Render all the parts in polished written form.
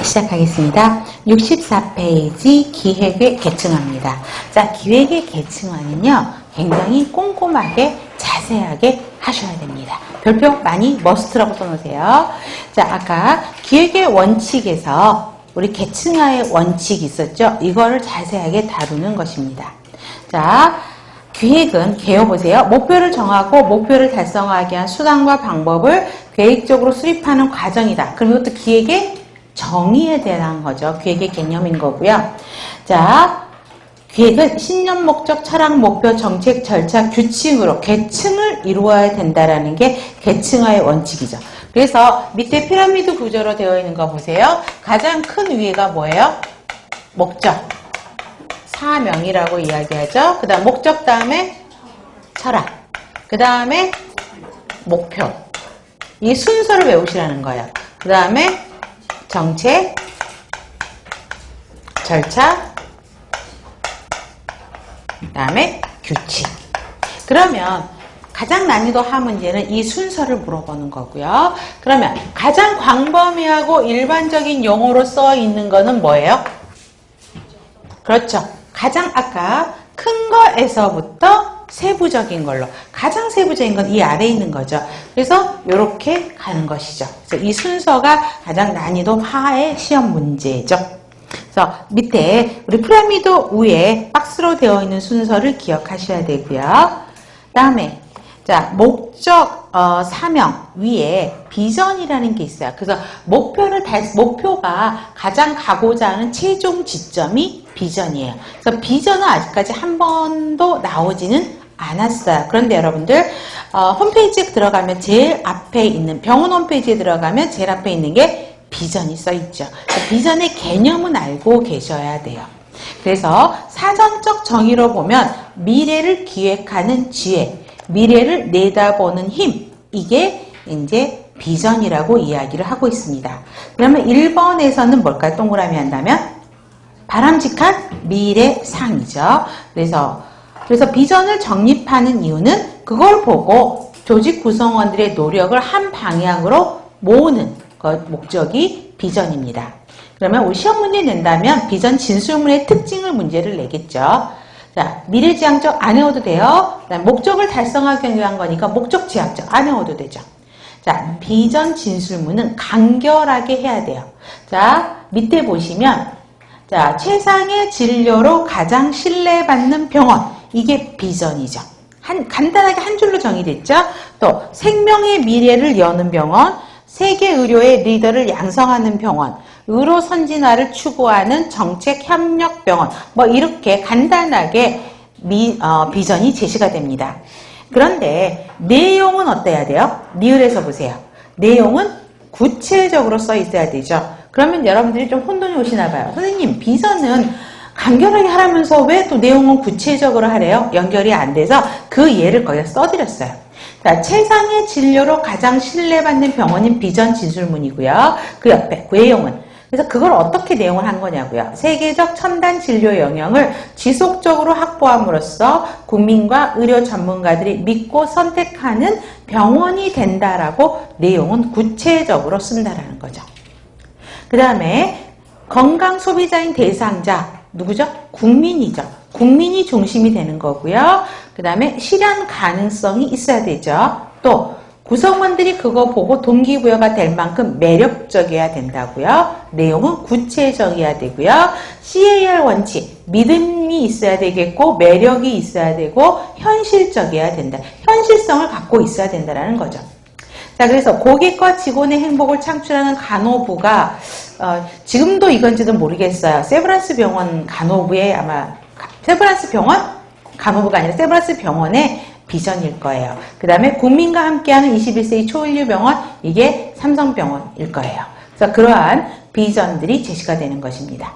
시작하겠습니다. 64페이지 기획의 계층화입니다. 자, 기획의 계층화는요, 굉장히 꼼꼼하게 자세하게 하셔야 됩니다. 별표 많이 머스트라고 써놓으세요. 자, 아까 기획의 원칙에서 우리 계층화의 원칙이 있었죠? 이거를 자세하게 다루는 것입니다. 자, 기획은 개요보세요. 목표를 정하고 목표를 달성하기 위한 수단과 방법을 계획적으로 수립하는 과정이다. 그럼 이것도 기획의 정의에 대한 거죠. 기획의 개념인 거고요. 자, 기획은 신념, 목적, 철학, 목표, 정책, 절차, 규칙으로 계층을 이루어야 된다라는 게 계층화의 원칙이죠. 그래서 밑에 피라미드 구조로 되어 있는 거 보세요. 가장 큰 위에가 뭐예요? 목적, 사명이라고 이야기하죠. 그 다음 목적 다음에 철학, 그 다음에 목표. 이 순서를 외우시라는 거예요. 그 다음에 정책, 절차, 그 다음에 규칙. 그러면 가장 난이도 하 문제는 이 순서를 물어보는 거고요. 그러면 가장 광범위하고 일반적인 용어로 써 있는 거는 뭐예요? 그렇죠. 가장 아까 큰 거에서부터 세부적인 걸로, 가장 세부적인 건 이 아래에 있는 거죠. 그래서 이렇게 가는 것이죠. 그래서 이 순서가 가장 난이도 하의 시험 문제죠. 그래서 밑에 우리 피라미드 위에 박스로 되어 있는 순서를 기억하셔야 되고요. 다음에 자, 목적, 사명 위에 비전이라는 게 있어요. 그래서 목표가 가장 가고자 하는 최종 지점이 비전이에요. 그래서 비전은 아직까지 한 번도 나오지는 않았어요. 그런데 여러분들, 홈페이지에 들어가면 제일 앞에 있는, 병원 홈페이지에 들어가면 제일 앞에 있는 게 비전이 써 있죠. 비전의 개념은 알고 계셔야 돼요. 그래서 사전적 정의로 보면 미래를 기획하는 지혜, 미래를 내다보는 힘, 이게 이제 비전이라고 이야기를 하고 있습니다. 그러면 1번에서는 뭘까요? 동그라미 한다면 바람직한 미래상이죠. 그래서 비전을 정립하는 이유는 그걸 보고 조직 구성원들의 노력을 한 방향으로 모으는 것, 목적이 비전입니다. 그러면 우리 시험 문제 낸다면 비전 진술문의 특징을 문제를 내겠죠. 자, 미래지향적 안 외워도 돼요. 목적을 달성하기 위한 거니까 목적지향적 안 외워도 되죠. 자, 비전 진술문은 간결하게 해야 돼요. 자, 밑에 보시면 자, 최상의 진료로 가장 신뢰받는 병원, 이게 비전이죠. 간단하게 한 줄로 정의됐죠. 또 생명의 미래를 여는 병원, 세계 의료의 리더를 양성하는 병원, 의료 선진화를 추구하는 정책 협력 병원, 뭐 이렇게 간단하게 비전이 제시가 됩니다. 그런데 내용은 어때야 돼요? 리을에서 보세요. 내용은 구체적으로 써 있어야 되죠. 그러면 여러분들이 좀 혼돈이 오시나 봐요. 선생님, 비전은 간결하게 하라면서 왜 또 내용은 구체적으로 하래요? 연결이 안 돼서 그 예를 거기다 써드렸어요. 자, 최상의 진료로 가장 신뢰받는 병원인 비전 진술문이고요. 그 옆에 그 내용은, 그래서 그걸 어떻게 내용을 한 거냐고요. 세계적 첨단 진료 영역을 지속적으로 확보함으로써 국민과 의료 전문가들이 믿고 선택하는 병원이 된다라고 내용은 구체적으로 쓴다라는 거죠. 그 다음에 건강 소비자인 대상자, 누구죠? 국민이죠. 국민이 중심이 되는 거고요. 그 다음에 실현 가능성이 있어야 되죠. 또 구성원들이 그거 보고 동기부여가 될 만큼 매력적이어야 된다고요. 내용은 구체적이어야 되고요. CAR 원칙, 믿음이 있어야 되겠고 매력이 있어야 되고 현실적이어야 된다. 현실성을 갖고 있어야 된다는 거죠. 자, 그래서 고객과 직원의 행복을 창출하는 간호부가 지금도 이건지도 모르겠어요. 세브란스 병원 간호부의 아마 세브란스 병원 간호부가 아니라 세브란스 병원의 비전일 거예요. 그 다음에 국민과 함께하는 21세기 초인류 병원, 이게 삼성병원일 거예요. 그래서 그러한 비전들이 제시가 되는 것입니다.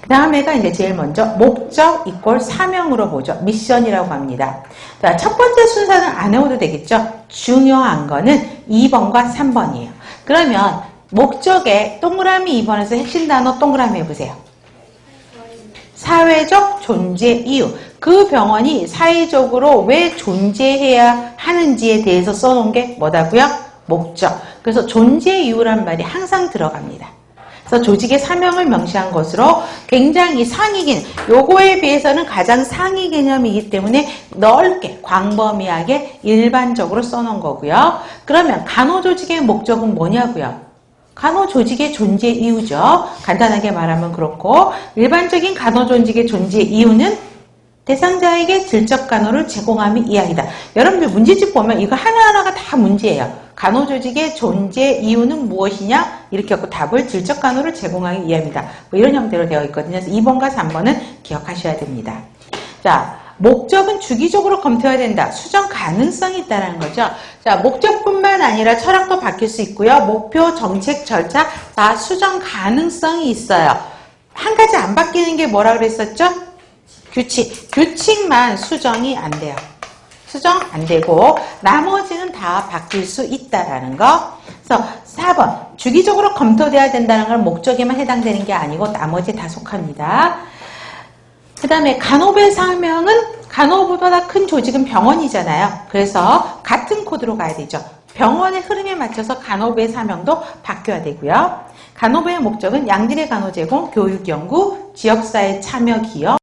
그 다음에가 이제 제일 먼저 목적 이꼴 사명으로 보죠. 미션이라고 합니다. 자, 첫 번째 순서는 안 외워도 되겠죠. 중요한 거는 2번과 3번이에요. 그러면 목적에 동그라미 2번에서 핵심 단어 동그라미 해보세요. 사회적 존재 이유. 그 병원이 사회적으로 왜 존재해야 하는지에 대해서 써놓은 게 뭐다고요? 목적. 그래서 존재 이유란 말이 항상 들어갑니다. 그래서 조직의 사명을 명시한 것으로 굉장히 상위 개념, 요거에 비해서는 가장 상위 개념이기 때문에 넓게 광범위하게 일반적으로 써놓은 거고요. 그러면 간호조직의 목적은 뭐냐고요? 간호조직의 존재 이유죠. 간단하게 말하면 그렇고, 일반적인 간호조직의 존재 이유는 대상자에게 질적 간호를 제공함이 이야기다. 여러분들 문제집 보면 이거 하나하나가 다 문제예요. 간호조직의 존재 이유는 무엇이냐? 이렇게 하고 답을 질적 간호를 제공하기 위함이다. 뭐 이런 형태로 되어 있거든요. 그래서 2번과 3번은 기억하셔야 됩니다. 자, 목적은 주기적으로 검토해야 된다. 수정 가능성이 있다는 거죠. 자, 목적뿐만 아니라 철학도 바뀔 수 있고요. 목표, 정책, 절차 다 수정 가능성이 있어요. 한 가지 안 바뀌는 게 뭐라 그랬었죠? 규칙. 규칙만 수정이 안 돼요. 수정 안 되고 나머지는 다 바뀔 수 있다라는 거. 그래서 4번. 주기적으로 검토돼야 된다는 건 목적에만 해당되는 게 아니고 나머지 다 속합니다. 그 다음에 간호부의 사명은 간호부보다 큰 조직은 병원이잖아요. 그래서 같은 코드로 가야 되죠. 병원의 흐름에 맞춰서 간호부의 사명도 바뀌어야 되고요. 간호부의 목적은 양질의 간호 제공, 교육 연구, 지역사회 참여 기여,